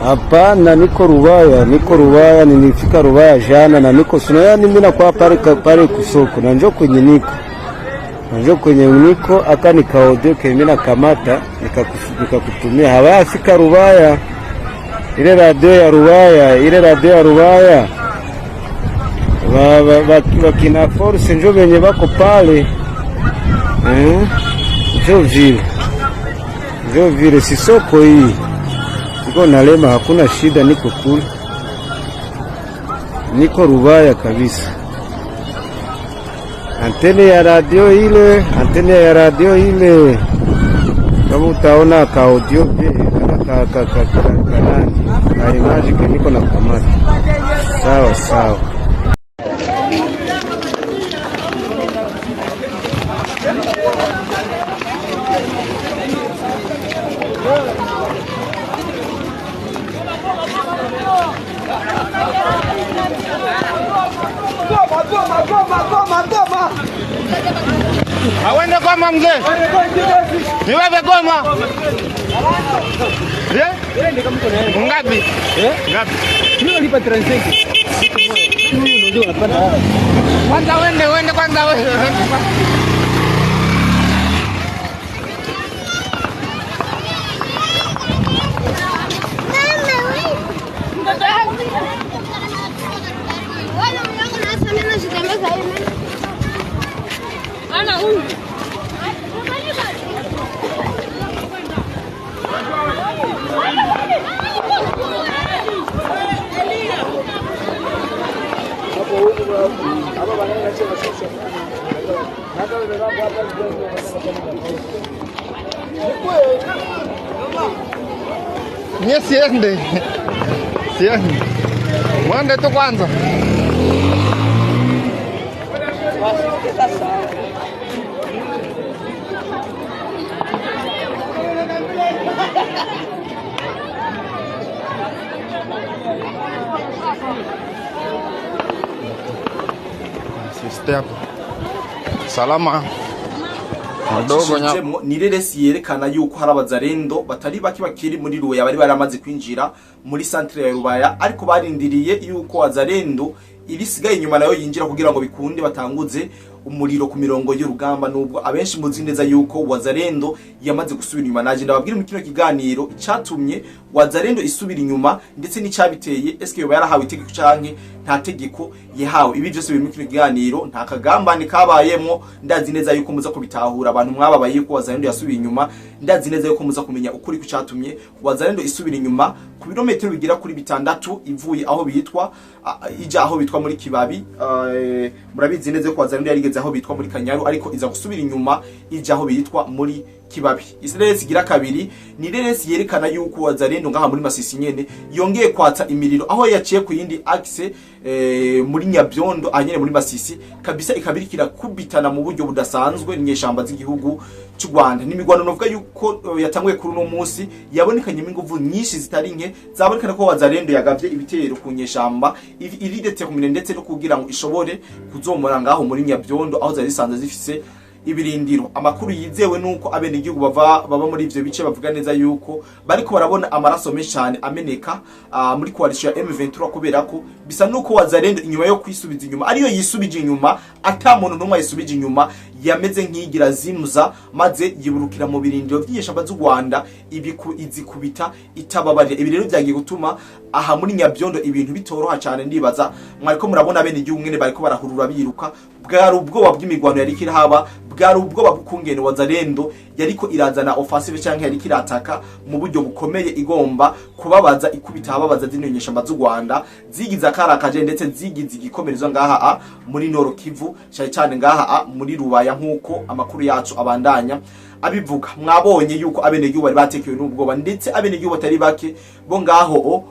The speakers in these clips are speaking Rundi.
Hapana, niko Rubaya, nilifika Rubaya jana na niko sunaya mimi na kwa pale kusoko na njoo kwenye niko aka nikaodio mimi na kamata nikakutumia hawafika Rubaya ile radio ya Rubaya wakina force njoo benye bako pale njoo vile si soko hii niko nalema, hakuna shida, niko kule, niko Rubaya kabisa. Antene ya radio ile kama utaona ka audio ka image ke niko na kamata. Sawa. Goma. Awende Goma mzee. Niwewe Goma. Ngapi? Ngapi? Mimi nilipa 35. Mimi ndio napata. Kwanza wende kwanza wewe. Siende. Mwende tu kwanza. Step. Salama. Nireresi yerekana yuko hari abazarendo batari baki bakiri muri Rubaya bari baramaze kwinjira muri centre ya Rubaya ariko barindiriye yuko wazarendo irisigaye inyuma nayo yinjira kugira ngo bikunde batanguze umuriro ku mirongo y'urugamba nubwo abenshi muzi neza yuko wazarendo yamaze gusubira inyuma. Naje ndababwira mu kino kiganiro icyatumye wazarendo isubira inyuma ndetse n'icyabiteye eske yoba yarahawe itegeko canke nta tegeko yahawe. Ibi byose biri mu kino kiganiro, nta kagambane kabayemo. Ndazi neza yuko muza kubitahura abantu mwababaye ko wazarendo yasubiye inyuma. Ndazi neza yuko muza kumenya ukuri ku cyatumye wazarendo isubira inyuma ku birometero bigira kuri 6 ivuye aho bitwa ija aho bitwa muri Kibabi. Murabizi neza ko wazarendo yari aho bitwa muri Kanyaru ariko iza gusubira inyuma ija aho bitwa muri Kibabi. Israeli gira kabiri ni reresi yerekana yuko wazarendo ngaha muri Masisi nyene yongeye kwatsa imiriro aho yaciye ku yindi axe muri Nyabyondo anyene muri Masisi kabisa ikabirikira kubitana mu buryo budasanzwe n'inyeshamba z'igihugu cy'u Rwanda. Nimigwano novuga yuko yatanguye kuri no munsi yabonekanye inguvu nyinshi zitari nke zabonekana ko wazarendo yagavye ibitero ku nyeshamba iridete kumene ndetse no kugira ngo ishobore kuzomora ngaho muri Nyabyondo aho zari sanze zifise ibirindiro. Amakuru yizewe nuko abene igihugu baba muri ivyo bice bavuga neza yuko bariko barabona amaraso menshi cyane ameneka muri coalition ya M23 kubera ko bisa nuko wazarendo inyuma yo kwisubiza inyuma ariyo yisubije inyuma ata muntu numwe yisubije inyuma yameze nk'igira zimuza maze yiburukira mu birindiro by'iyeshamba z'u Rwanda izikubita itababarira. Ibi rero byagiye gutuma aha muri Nyabyondo ibintu bitoroha cyane. Ndibaza mwariko murabona abene igihugu ngene bariko barahurura biruka bwari ubwoba bw'imigwano yari kirahaba bwari ubwoba bukungene wazarendo yariko irazana offensive cyangwa yariko irataka mu buryo bukomeye igomba kubabaza ikubita ababaza zinyonyeshamba z'u Rwanda zigiza karakaje ndetse zigize igikomerezo ngaha muri Nord Kivu cyane ngaha muri Rubaya nkuko amakuru yacu abandanya abivuga. Mwabonye yuko abene gihugu bari batekewe n'ubwoba ndetse abene gihugu batari bake bo ngaho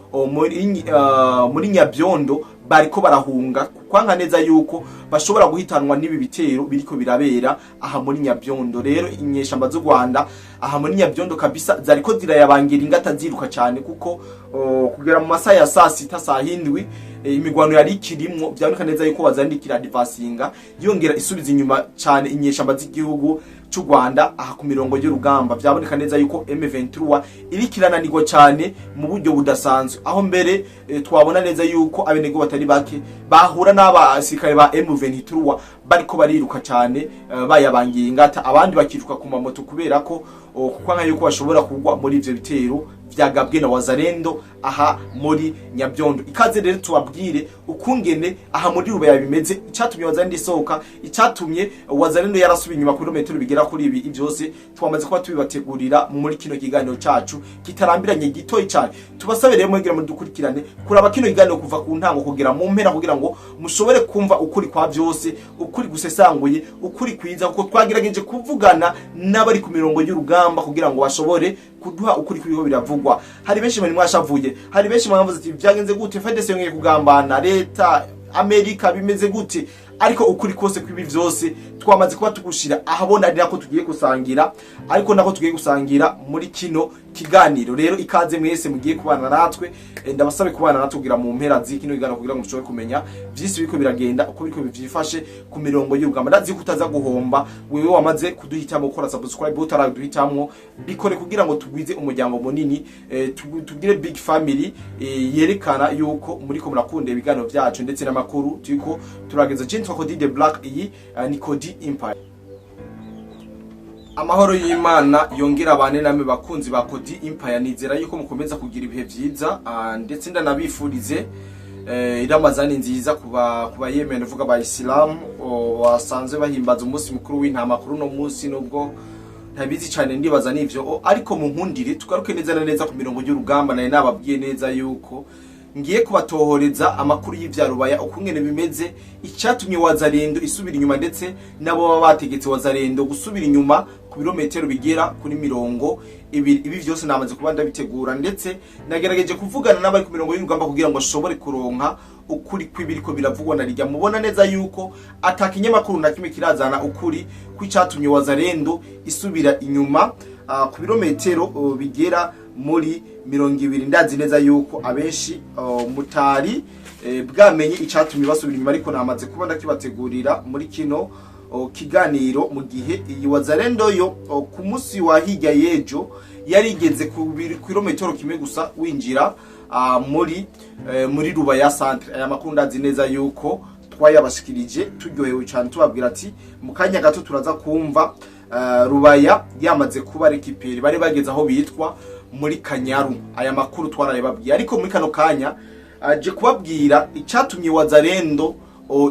muri Nyabyondo bariko barahunga kwanka neza yuko bashobora guhitanwa nibi bitero biriko birabera aha muri Nyabyondo. Rero inyeshamba z'u Rwanda aha muri Nyabyondo kabisa zariko zirayabangira ingata ziruka cyane kuko kugera mu masaha ya saa 6 saa 7 imigwano yari kirimwo byaboneka neza yuko bazandikira advancinga yongera isubiza inyuma cyane inyeshamba z'igihugu cy'u Rwanda aha ku mirongo y'urugamba. Byaboneka neza yuko M23 iri kirananirwa cyane mu buryo budasanzwe, aho mbere twabona neza yuko abenego batari bake bahura n'abasirikare ba M23 bariko bariruka cyane bayabangiye ingata, abandi bakiruka ku mamoto kubera ko kuko nka yuko bashobora kugwa muri ivyo bitero vyagabwe na Wazalendo aha muri Nyabyondo. Ikaze rero tubabwire ukungene aha muri Rubaya bimeze, icatumye Wazalendo isohoka, icatumye Wazalendo yarasubiye inyuma kilometero bigera kuri ibi byose twamaze kuba tubibategurira muri kino kiganiro cacu kitarambiranye gitoyi cyane. Tubasabe rero mwegera muri dukurikirane kuraba kino kiganiro kuva ku ntango kugera mu mpera kugira ngo mushobore kumva ukuri kwa byose, ukuri gusesanguye, ukuri kwiza, kuko twagerageje kuvugana n'abari ku mirongo y'urugamba kugira ngo bashobore kuduha ukuri kuriho biravugwa. Hari benshi bari mwashavuye, hari benshi mwavuze ati byagenze gute FDC yongeye kugambana, leta Amerika bimeze gute, ariko ukuri kose kwibi vyose twamaze kuba tugushira ahabona ari nako tugiye gusangira, ariko nako tugiye gusangira muri kino kiganiro. Rero ikaze mwese mugiye kubana natwe, ndabasabe kubana natwe kugira mu mpera z'ikino kiganiro kugira ngo mushobore kumenya vyisi biko biragenda uko biko bivyifashe ku mirongo y'urugamba. Ndazi kutaza guhomba wewe wamaze kuduhitamo gukora subscribe utaraduhitamwo, bikore kugira ngo tugwize umuryango munini, tugire big family yerekana yuko muri ko murakunda ibiganiro byacu ndetse n'amakuru turiko turageza. Gentwa Cody the Black, iyi ni Cody Empire. Amahoro y'Imana yongera abane namwe bakunzi ba Cody Empire, nizera yuko mukomeza kugira ibihe byiza, ndetse ndanabifurize iramazani nziza kuba Yemen vuga ba Islam wasanze bahimbaza umunsi mukuru w'intama kuri no munsi, nubwo ntabizi cyane ndibaza nivyo, ariko mu nkundire tugaruke neza na neza ku mirongo y'urugamba. Naye nababwiye neza yuko ngiye kubatohoreza amakuru y'ivya Rubaya ukungene bimeze, icatumye Wazalendo isubira inyuma, ndetse nabo baba bategetse Wazalendo gusubira inyuma ku birometero bigera kuri mirongo ibi vyose namaze kuba ndabitegura, ndetse nagerageje kuvugana n'abari ku mirongo y'urugamba kugira ngo ashobore kuronka ukuri kwibiriko biravugwa na rijya. Mubona neza yuko atakinyamakuru na kimwe kirazana ukuri kwicatumye Wazalendo isubira inyuma ku birometero bigera muri 20. Ndazi neza yuko abenshi mutari bwamenye icatumye basubira inyuma, ariko namaze kuba ndakibategurira muri kino kiganiro. Mu gihe iyi Wazalendo yo ku munsi wa hirya yejo yarigeze ku kilometero kimwe gusa winjira muri Rubaya centre. Aya makuru ndazi neza yuko twayabashikirije turyohewe cyane, tubabwira ati mu kanya gato turaza kumva Rubaya yamaze kuba rekiperi, bari bageze aho bitwa muri Kanyaru. Aya makuru twarayababwiye, ariko muri kano kanya aje kubabwira icatumye Wazalendo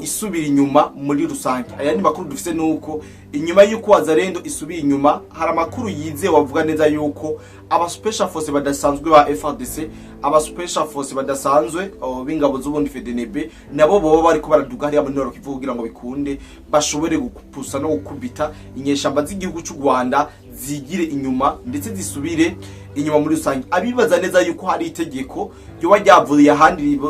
isubira inyuma muri rusange. Aya ni makuru dufise, nuko inyuma yuko Wazalendo isubira inyuma hari amakuru yize wavuga neza yuko aba special force badasanzwe ba FARDC, aba special force badasanzwe b'ingabo z'ubundi FDNB, nabo bobo bari ko baraduga hariya muri Nord Kivu kugira ngo bikunde bashobore gukupusa no gukubita inyeshamba z'igihugu cy'u Rwanda zigire inyuma ndetse zisubire inyuma muri rusange. Abibaza neza yuko hari itegeko ryo ryavuye ahandi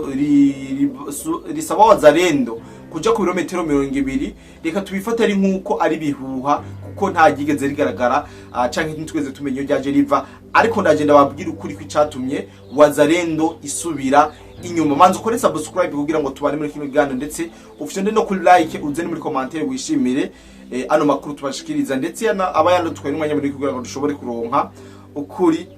risaba Wazalendo kuja ku birometero 200, reka tubifate ari nkuko ari bihuha, kuko nta gigeze rigaragara canke ntitweze tumenye ryaje riva, ariko ndagenda babwira ukuri kwicatumye Wazalendo isubira inyuma. Manzo ukore subscribe kugira ngo tubane muri kino kiganiro, ndetse ufite no kuri like uze muri commentaire wishimire ano makuru tubashikiriza, ndetse abayando twari n'umwanya muri kugira ngo dushobore kuronka ukuri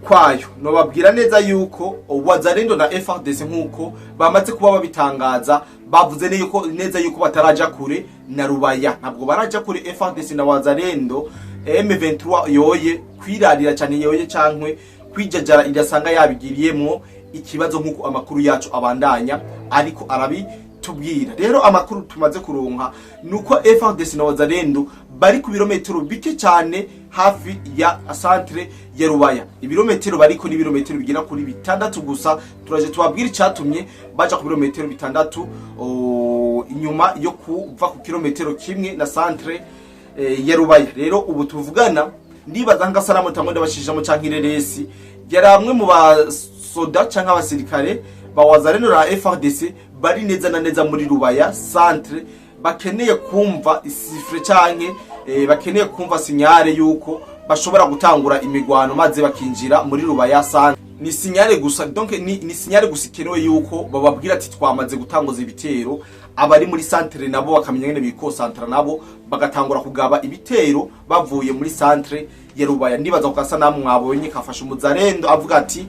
kwayo. No babwira neza yuko Wazalendo na FARDC nkuko bamaze kuba babitangaza, bavuze neza yuko bataraja kure na Rubaya, ntabwo baraja kure FARDC na Wazalendo. M23 yoye kwirarira cyane, yoye cankwe kwijajara irasanga yabigiriyemo ikibazo nkuko amakuru yacu abandanya ariko arabitubwira. Rero amakuru tumaze kuronka nuko FARDC na Wazalendo bari ku birometero bike cyane hafi ya centre ya Rubaya. Ibirometero bariko ni birometero bigera kuri 6 gusa. Turaje tubabwira icatumye baja ku birometero 6 inyuma yo kuva ku kilometero kimwe na centre ya Rubaya. Rero ubu tuvugana ndibaza ngasaramu tamonde bashijamo cankireresi yaramwe mu basoda canka abasirikare ba Wazalendo na FARDC bari neza na neza muri Rubaya centre, bakeneye kumva isifre canke bakeneye kumva sinyare yuko bashobora gutangura imigwano maze bakinjira muri Rubaya centre. ni sinyale gusa, donc ni sinyale gusa ikenewe yuko bababwira ati twamaze gutanguza ibitero, abari muri centre nabo bakamenya ngene bikosantra nabo bagatangura kugaba ibitero bavuye muri centre ya Rubaya. Ndibaza kugasa namwe mwabonye kafasha umuzarendo avuga ati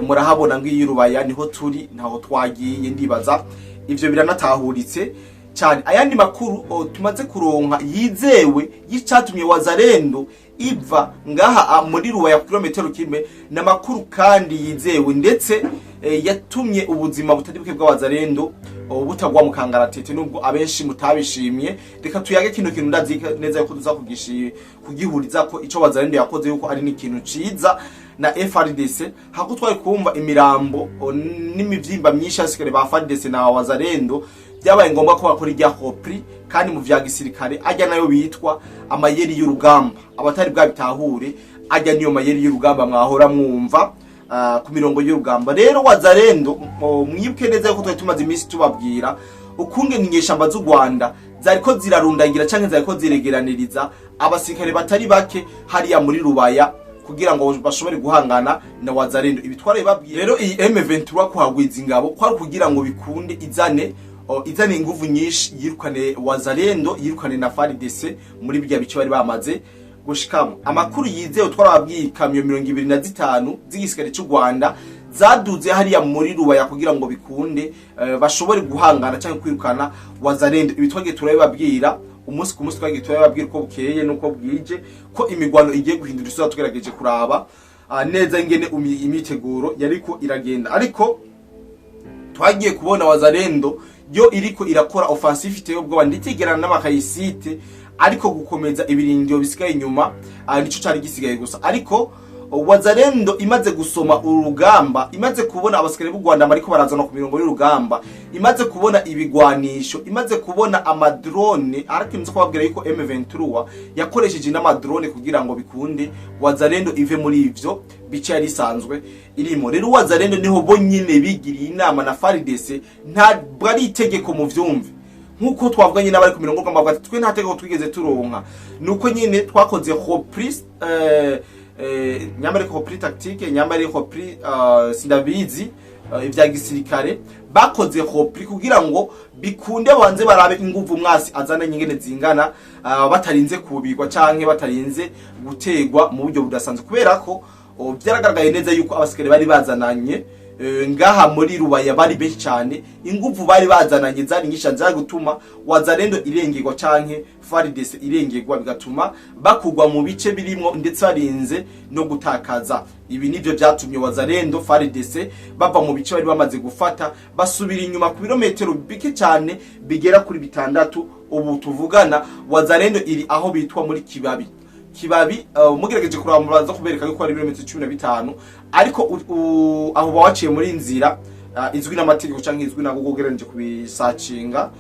murahabona ngiyi Rubaya niho turi ntaho twagiye. Ndibaza ivyo biranatahuritse cyane. Ayandi makuru tumaze kuronka yizewe yicatumye wazarendo iva ngaha muri Rubaya ku kilometero kimwe na makuru kandi yizewe, ndetse yatumye ubuzima butari bwe bw'abazarendo butagwa mu kangaratete nubwo abenshi mutabishimye. Reka tuyage kino kintu ndazika neza yuko tuza kugihuriza ko ico wazarendo yakoze yuko ari n'ikintu ciza na FRDC. Hako twari kumva imirambo n'imivyimba myinshi asikare ba FRDC na wazarendo, byabaye ngombwa ko bakora irya hopri kandi mu vya gisirikare ajya nayo bitwa amayeri y'urugamba. Abatari bwa bitahure ajya niyo mayeri y'urugamba mwahora mwumva ku mirongo y'urugamba. Rero wazarendo mwibuke neza yuko twari tumaze iminsi tubabwira ukunge n'inyeshamba z'u Rwanda zariko zirarundangira canke zariko ziregeraniriza abasirikare batari bake hariya muri Rubaya kugira ngo bashobore guhangana na wazarendo. Ibitwara babwiye rero iyi M23 kuhagwiza ingabo kwari kugira ngo bikunde izane inguvu nyinshi yirukane wazarendo, yirukane na FARDC muri bijya bice bari bamaze gushikamo. Amakuru yizewe twarababwiye kamyo 25 z'igisirikare cy'u Rwanda zaduze hariya muri Rubaya kugira ngo bikunde bashobore guhangana cyangwa kwirukana wazarendo. Ibitwage turabibabwira umunsi ku munsi, twagiye turabibabwira ko bukeye nuko bwije ko imigwano igiye guhindura isura. Tugerageje kuraba neza ingene imiteguro yariko iragenda, ariko twagiye kubona wazarendo yo iriko irakora offensive iteye ubwoba nditigerana n'amakayisite, ariko gukomeza ibirindiro bisigaye inyuma nico cari gisigaye gusa. Ariko wazarendo imaze gusoma urugamba, imaze kubona abasikare b'u Rwanda mariko barazana ku mirongo y'urugamba, imaze kubona ibigwanisho, imaze kubona amadrone, arakinze ko babwira yuko M23 yakoresheje n'amadrone kugira ngo bikunde wazarendo ive muri ivyo bice yari isanzwe irimo. Rero wazarendo niho bonyine bigiriye inama na FARDC, nta bari itegeko mu vyumve nkuko twavuganye n'abari ku mirongo y'urugamba bati twe nta tegeko twigeze turonka. Nuko nyine twakoze reprise nyamara ko reprise tactique, nyamara ko reprise sindabizi ivya gisirikare bakoze reprise kugira ngo bikunde banze barabe inguvu mwasi azana nyingene zingana, batarinze kubigwa canke batarinze gutegwa mu buryo budasanzwe, kubera ko byaragaragaye neza yuko abasikare bari bazananye ngaha muri Rubaya bari benshi cyane. Inguvu bari bazananye zari nyinshi zari gutuma wazarendo irengerwa canke FARDC irengerwa, bigatuma bakugwa mu bice birimo ndetse barinze no gutakaza. Ibi nivyo byatumye wazarendo FARDC bava mu bice bari bamaze gufata basubira inyuma ku birometero bike cyane bigera kuri 6. Ubu tuvugana wazarendo iri aho bitwa muri Kibabi mugerageje kuramuraza kubereka yuko ari ibirometero 15, ariko aho bawaciye muri inzira izwi n'amategeko canke izwi na gugereranije kubisacinga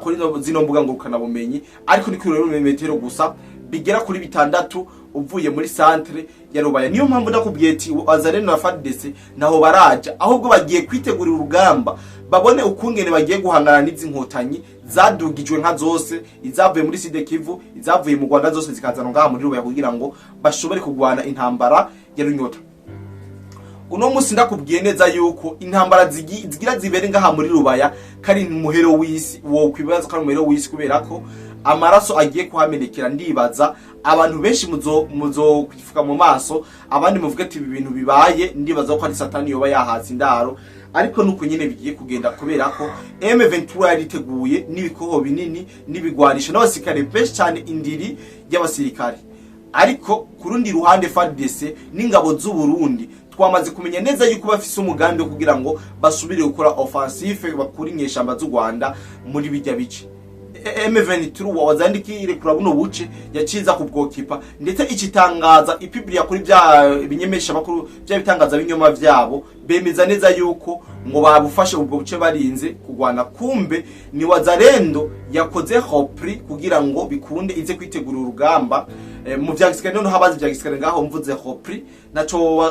kuri zino mbuga ngurukana bumenyi, ariko ni ku birometero gusa bigera kuri 6 uvuye muri centre ya Rubaya. Niyo mpamvu ndakubwiye ati wazarendo na FARDC naho baraja, ahubwo bagiye kwitegurira urugamba babone ukungene bagiye guhangana n'izi nkotanyi zadugijwe nka zose, izavuye muri Sud Kivu, izavuye mu Rwanda zose zikazana ngaha muri Rubaya kugira ngo bashobore kugwana intambara ya Runyota. Uno musi ndakubwiye neza yuko intambara zigira zibere ngaha muri Rubaya kari muhero w'isi, wo kwibaza ko muhero w'isi, kubera ko amaraso agiye kuhamenekera. Ndibaza abantu benshi muzo kwifuka mu maso, abandi muvuga ati ibi bintu bibaye, ndibaza ko ari satani yoba yahatse indaro, ariko nuko nyine bigiye kugenda, kubera ko M23 yariteguye n'ibikoho binini n'ibigwanisho n'abasirikare benshi cyane indiri y'abasirikare. Ariko kurundi ruhande FARDC n'ingabo z'u Burundi twamaze kumenya neza yuko bafise umugambi wo kugira ngo basubire gukora offensive bakuri nyeshamba z'u Rwanda muri bijya bice. M23 wazandikire kuri buno buce yaciza kubwokipa, ndetse ikitangaza ipiblia kuri bya binyemesha makuru bya bitangaza binyoma vyabo bemeza neza yuko ngo babufashe ubwo buce barinze kugwana. Kumbe ni wazarendo yakoze hopri kugira ngo bikunde ize kwitegura urugamba mu vyagisikane. No habazi vyagisikane ngaho mvuze hopri naco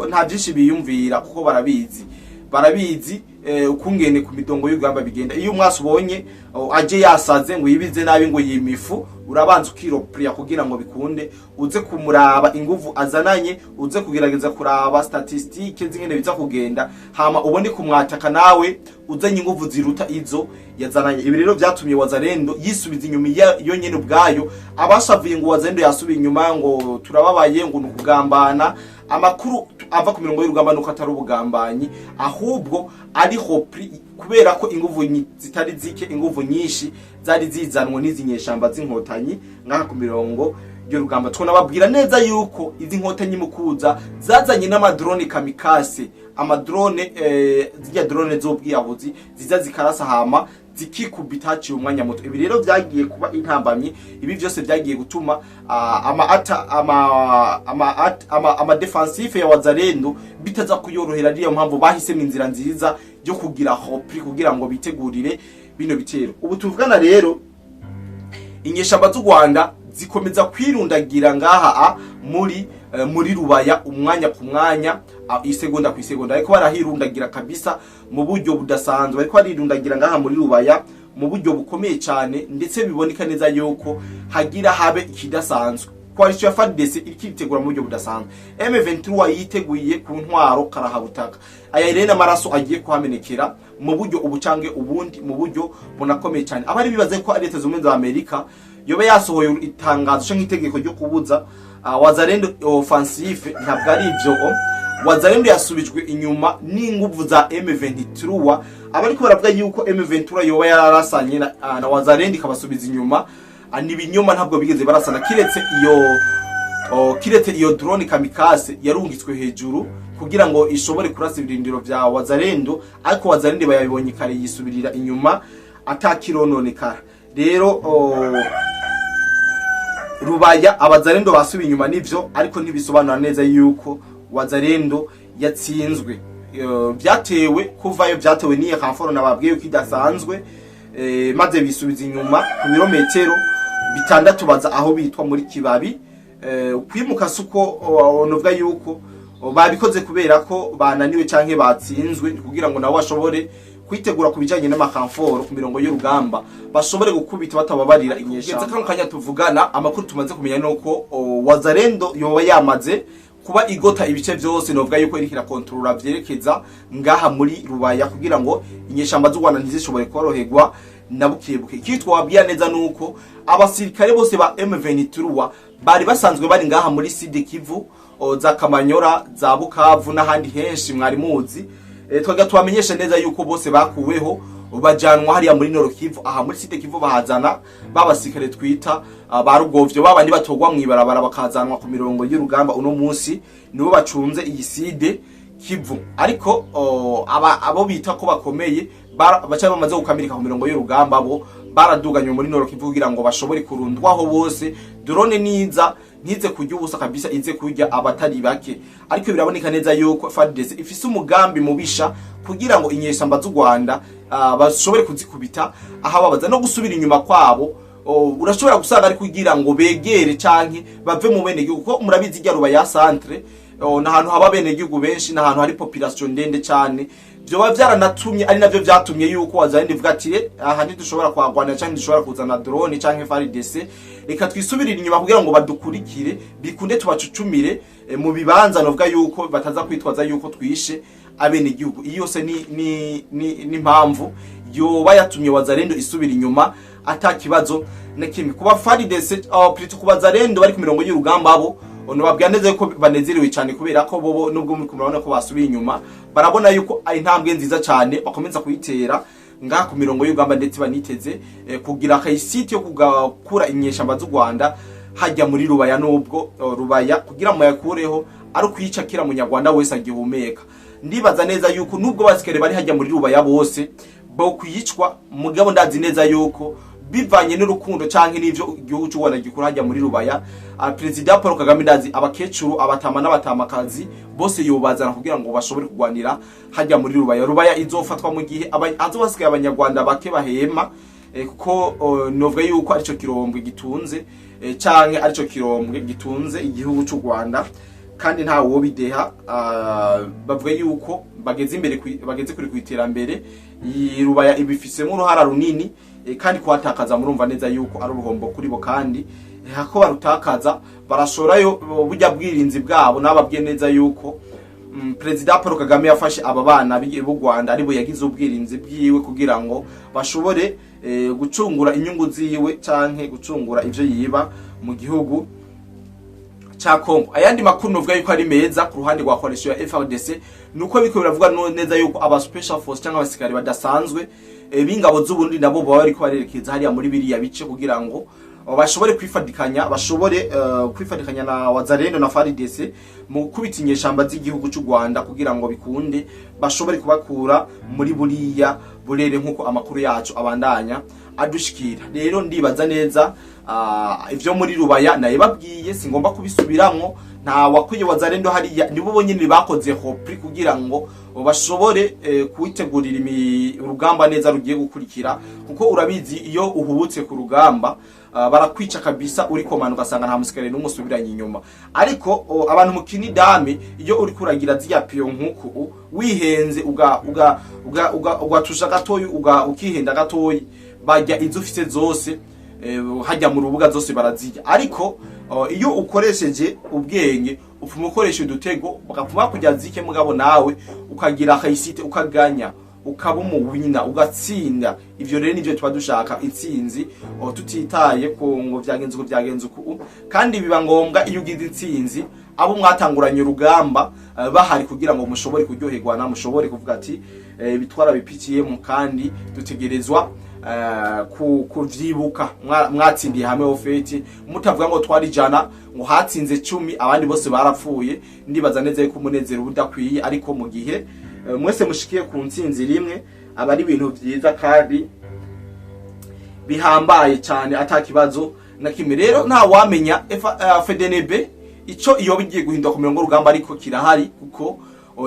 nta byinshi biyumvira kuko barabizi barabizi ukungene ku midongo y'urugamba bigenda. Iyo umwasi ubonye aje yasaze ngo yibize nabi ngo yimifu, urabanza ukiropria kugira ngo bikunde, uze kumuraba inguvu azananye, uze kugerageza kuraba statistike zingene biza kugenda, hama ubone kumwataka nawe uzanye inguvu ziruta izo yazananye. Ibi rero byatumye Wazalendo yisubiza inyuma yo nyene ubwayo, abashavuye ngo Wazalendo yasubiye inyuma ngo turababaye ngo nukugambana. Amakuru ava ku mirongo y'urugamba nuko atari ubugambanyi, ahubwo ari hopri, kubera ko inguvu zitari zike, inguvu nyinshi zari zizanwa n'izinyeshamba z'inkotanyi ngaha ku mirongo y'urugamba. Tunababwira neza yuko izi nkotanyi mukuza zazanye n'amadrone kamikaze, amadrone zijya drone z'ubwiyahuzi ziza zikarasa hama zikikubita haciye umwanya muto. Ibi rero byagiye kuba intambamye, ibi byose byagiye gutuma ama defensive ya Wazalendo bitaza kuyorohera. Ariyo mpamvu bahise inzira nziza yo kugira hopri kugira ngo bitegurire bino bitero. Ubu tuvugana rero inyeshamba z'u Rwanda zikomeza kwirundagira ngaha muri Rubaya umwanya ku mwanya, isegonda ku isegonda, ariko barahirundagira kabisa mu buryo budasanzwe, ariko barirundagira ngaha muri Rubaya mu buryo bukomeye cyane, ndetse biboneka neza yuko hagira habe ikidasanzwe. Coalition ya FARDC ikitegura mu buryo budasanzwe. M23 yiteguye ku ntwaro karahabutaka, aya irena amaraso agiye kuhamenekera mu buryo ubucange ubundi, mu buryo bunakomeye cyane. Abari bibaze ko Leta z'Ubumwe za Amerika yobe yasohoye itangazo cyo nk'itegeko ryo kubuza Wazalendo offensive, ntabwo ari ibyo. Wazalendo yasubijwe inyuma n'inguvu za M23, abariko baravuga yuko M23 yoba yararasanye na Wazalendo ikabasubiza inyuma, ani binyoma ntabwo bigeze barasana, kiretse iyo drone kamikaze yarungitswe hejuru kugira ngo ishobore kurasa ibirindiro vya Wazalendo, ariko Wazalendo bayabonye kare yisubirira inyuma atakirononekara. Rero Rubaya Abazalendo basubiye inyuma nivyo, ariko ntibisobanura neza yuko Wazalendo yatsinzwe. Byatewe kuvayo, byatewe niye kamforo nababwiye ko idasanzwe, maze bisubiza inyuma ku birometero bitandatu baza aho bitwa muri Kibabi. Kwimuka suko novuga yuko babikoze kubera ko bananiwe canke batsinzwe, kugira ngo nabo bashobore kwitegura kubijanye n'amakamforo ku mirongo y'urugamba, bashobore gukubita batababarira inyeshamba. Kano kanya tuvugana, amakuru tumaze kumenya nuko Wazalendo yoba yamaze kuba igota ibice byose, novuga yuko irikira kontrola vyerekeza ngaha muri Rubaya kugira ngo inyeshamba z'u Rwanda ntizishobore koroherwa na bukebuke. Kitwa wabya neza nuko abasirikare bose ba M23 bari basanzwe bari ngaha muri Sud Kivu, za Kamanyora, za Bukavu n'ahandi henshi mwari muzi. Twaga twamenyesha neza yuko bose bakuweho bajanwa hariya muri Nord Kivu. Aha muri Sud Kivu bahazana babasirikare twita barugovyo, babandi batogwa mwibarabara bakazanwa ku mirongo y'urugamba. Uno munsi nibo bacunze iyi Sud Kivu, ariko abo bita ko bakomeye bacha bamaze gukamirika ku mirongo y'urugamba, bo baraduganye muri Nord Kivu kugira ngo bashobore kurundwaho bose. Drone niza ntize kujya ubusa kabisa, ize kujya abatari bake, ariko biraboneka neza yuko FARDC ifise umugambi mubisha kugira ngo inyeshamba z'u Rwanda bashobore kuzikubita aha babaza no gusubira inyuma kwabo. Urashobora gusanga ari kugira ngo begere canke bave mu bene gihugu, ko murabizi rya Rubaya centre n'ahantu haba bene gihugu benshi, n'ahantu hari population ndende cyane. Byoba byaranatumye, ari navyo byatumye yuko Wazalendo ivuga ati aha ntidushobora kwagwana canke dushobora kuzana drone canke FARDC, reka twisubirira inyuma kugira ngo badukurikire bikunde tubacucumire mu bibanza, novuga yuko bataza kwitwaza yuko twishe abene gihugu. Iyo yose ni mpamvu yoba yatumye Wazalendo isubira inyuma atakibazo na kimwe. Kuba FARDC plutôt ku Wazalendo bari ku mirongo y'urugamba, abo ono babwira neza ko banezerewe cyane, kubera ko bobo nubwo muri kumurabona ko basubiye inyuma, barabona yuko ari intambwe nziza cyane bakomeza kuyitera ngaha ku mirongo y'urugamba, ndetse baniteze kugira akayisiti yo kugakura inyeshamba z'u Rwanda hajya muri Rubaya. Nubwo Rubaya kugira mu yakureho ari kwica kira munyarwanda wese agihumeka. Ndibaza neza yuko nubwo basikere bari hajya muri Rubaya bose bo kwicwa, mugabo ndazi neza yuko bivanye n'urukundo canke n'ivyo igihugu cy'u Rwanda gikura hajya muri Rubaya, President Paul Kagame ndazi abakecuru, abatama n'abatamakazi bose yobazana kugira ngo bashobore kugwanira hajya muri Rubaya. Rubaya izofatwa mu gihe azobasigaye abanyarwanda bake bahema, kuko novuga yuko arico kirombwe gitunze canke arico kirombwe gitunze igihugu cy'u Rwanda, kandi nta wo bideha. Bavuga yuko bageze kuri kwiterambere Rubaya ibifisemo uruhara runini kandi kwatakaza murumva neza yuko ari uruhombo kuri bo kandi hako barutakaza barashorayo burya bwirinzi bwabo nababwiye neza yuko President Paul Kagame yafashe aba bana b'u Rwanda aribo yagize ubwirinzi bwiwe kugira ngo bashobore gucungura inyungu ziwe canke gucungura ivyo yiba mu gihugu cha Kongo. Ayandi makuru novuga yuko ari meza ku ruhande rwa coalition ya FARDC nuko biko biravuga neza yuko aba special force cyangwa abasikari badasanzwe b'ingabo z'u Burundi nabo baba bari kwarerekeza hariya muri biriya bice kugira ngo bashobore kwifatikanya na Wazalendo na FARDC mu kubitinyesha shamba z'igihugu cy'u Rwanda kugira ngo bikunde bashobore kubakura muri buriya burere nkuko amakuru yacu abandanya adushikira. Rero ndibaza neza ivyo muri Rubaya naye babwiye singomba kubisubiramwo nta wakwiye Wazalendo hariya nibo bonyine bakoze hopri kugira ngo bashobore kuitegurira urugamba neza rugiye gukurikira kuko urabizi iyo uhubutse ku rugamba barakwica kabisa uri komana ugasanga nta musikare n'umusubiranye inyuma ariko abantu mukini dame iyo uri kuragira zya piyo nkuko wihenze ugatusha gatoyi ukihenda gatoyi bajya izufite zose hajya mu rubuga zose barazijya ariko iyo ukoresheje ubwenge upfuma ukoresha udutego bakapfuma kujya zike mugabo nawe ukagira akayisite ukaganya ukaba umuwina ugatsinda ivyo rero nivyo tuba dushaka itsinzi tutitaye ko ngo vyagenze uko kandi biba ngombwa iyo ugize itsinzi abo mwatanguranye urugamba bahari kugira ngo mushobore kuryoherwa na mushobore kuvuga ati bitwara bipikiye mu kandi dutegerezwa kuvyibuka mwatsindiye hamwe ofeti mutavuga ngo twari jana ngo hatsinze 10 abandi bose barapfuye ndibaza neza yuko umunezero budakwiye ariko mu gihe mwese mushikiye ku ntsinzi rimwe aba ari ibintu byiza kandi bihambaye cyane atakibazo na kimwe. Rero nta wamenya FDNB ico iyo bigiye guhinduka ku mirongo rugamba ariko kirahari kuko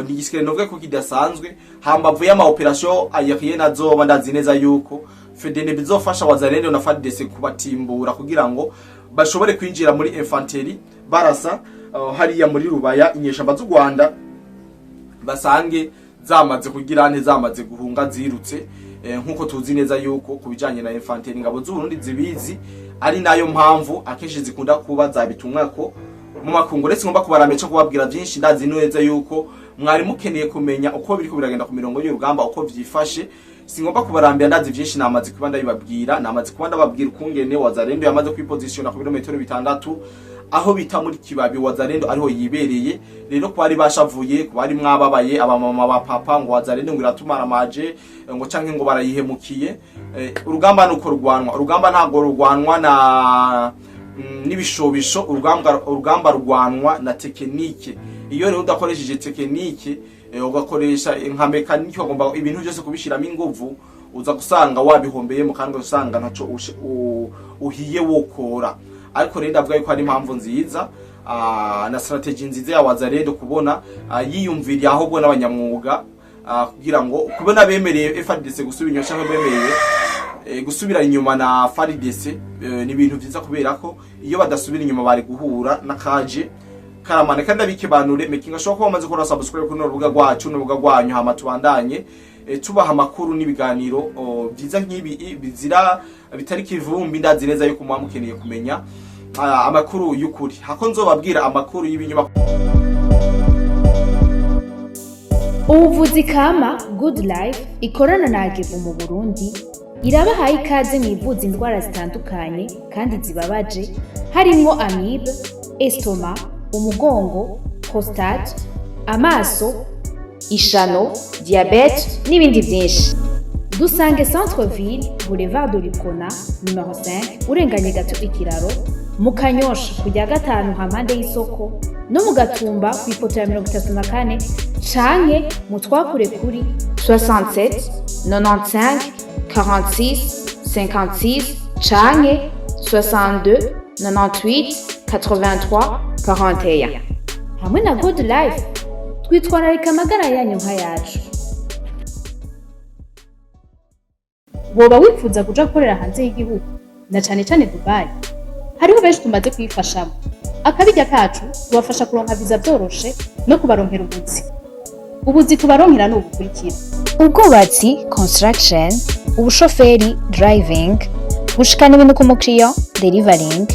ni gisikere novuga ko kidasanzwe hambavu y'ama operation ayiye nazo bandazi neza yuko FDNB bizofasha Wazalendo na FARDC kubatimbura kugira ngo bashobore kwinjira muri infantry barasa hariya muri Rubaya inyeshamba z'u Rwanda basange zamaze kugirane zamaze guhunga zirutse nkuko tuzi neza yuko kubijanye na infantry ngabo z'u Burundi zibizi ari nayo mpamvu akenshi zikunda kuba zabitumwako mu makungu ndetse ngomba kubarameca kubabwira byinshi ndazi neza yuko mwari mukeneye kumenya uko biriko biragenda ku mirongo y'urugamba uko vyifashe singomba kubarambira ndazi byinshi namaze kubanda bibabwira namaze kubanda babwira ukungene Wazalendo yamaze kwipositiona ku birometero 6 aho bita muri Kibabi Wazalendo ariho yibereye rero ko bari bashavuye ko bari mwababaye abamama ba papa ngo Wazalendo ngo iratumara maje ngo canke ngo barayihemukiye urugamba nuko urugamba ntago rugwanwa na nibishobisho urugamba rugwanwa na tekinike iyo rero udakoresheje tekinike ugakoresha nka mekanike ugomba ibintu byose kubishiramo inguvu uza gusanga wabihombeye mu kandi usanga ntaco uhiye wokora ariko rero ndavuga yuko ari impamvu nziza na strategy nziza ya Wazalendo kubona yiyumviriye ahubwo n'abanyamwuga kugira ngo kubona bemereye FARDC gusubira inyuma cyangwa bemereye gusubira inyuma na FARDC ni ibintu byiza kubera ko iyo badasubira inyuma bari guhura nakaje karamane kandi abikebanure mekinga shoko bamaze gukora subscribe kuno rubuga rwacu n'urubuga rwanyu hama tubandanye tubaha amakuru n'ibiganiro byiza nk'ibi bizira bitari kivumbi ndazi neza yuko mwamukeneye kumenya amakuru y'ukuri hako nzobabwira amakuru y'ibinyuma. Ubuvuzi kama Good Life ikorana na Agevu mu Burundi irabahaye ikaze mu ivuza indwara zitandukanye kandi zibabaje harimo amibe, estoma, umugongo, prostate, amaso, ishano, diabete n'ibindi byinshi. Dusange Centre Ville, Boulevard de l'Icona, numero 5, urenganye gato ikiraro, mu Kanyosha kujya gatanu hampande y'isoko, no mu Gatumba ku ifoto ya 34 canke mu twakure kuri 67 95 46 56 canke 62 98 83 41. Hamwe na Good Life twitwararika amagara yanyu nka yacu. Woba wifuza kuja gukorera hanze y'igihugu na cane cane Dubai, hariho benshi tumaze kwifashamo. Akabijya kacu tubafasha kuronka visa byoroshe no kubaronkera ubuzi. ubuzi tubaronkera n'ubukurikira: ubwubatsi construction, ubushoferi driving, gushikana ibintu ku mukiriya delivering,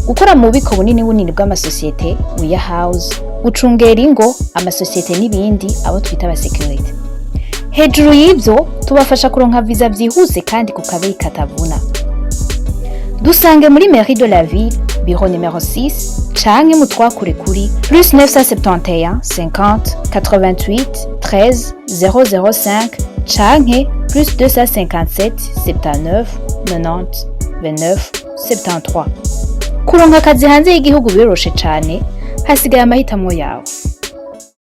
gukora mu bubiko bunini bw'amasosiyete warehouse, gucungera ingo amasosiyete n'ibindi abo twita aba security. Hejuru y'ibyo tubafasha kuronka visa byihuse kandi ku kabeyi katavuna. Dusange muri mairie de la ville bureau numéro 6 canke mu twakure kuri plus 971 50 88 13 005 canke plus 257 79 90 29 73. Kuronka akazi hanze y'igihugu biroroshe cane, hasigaye amahitamo yawe.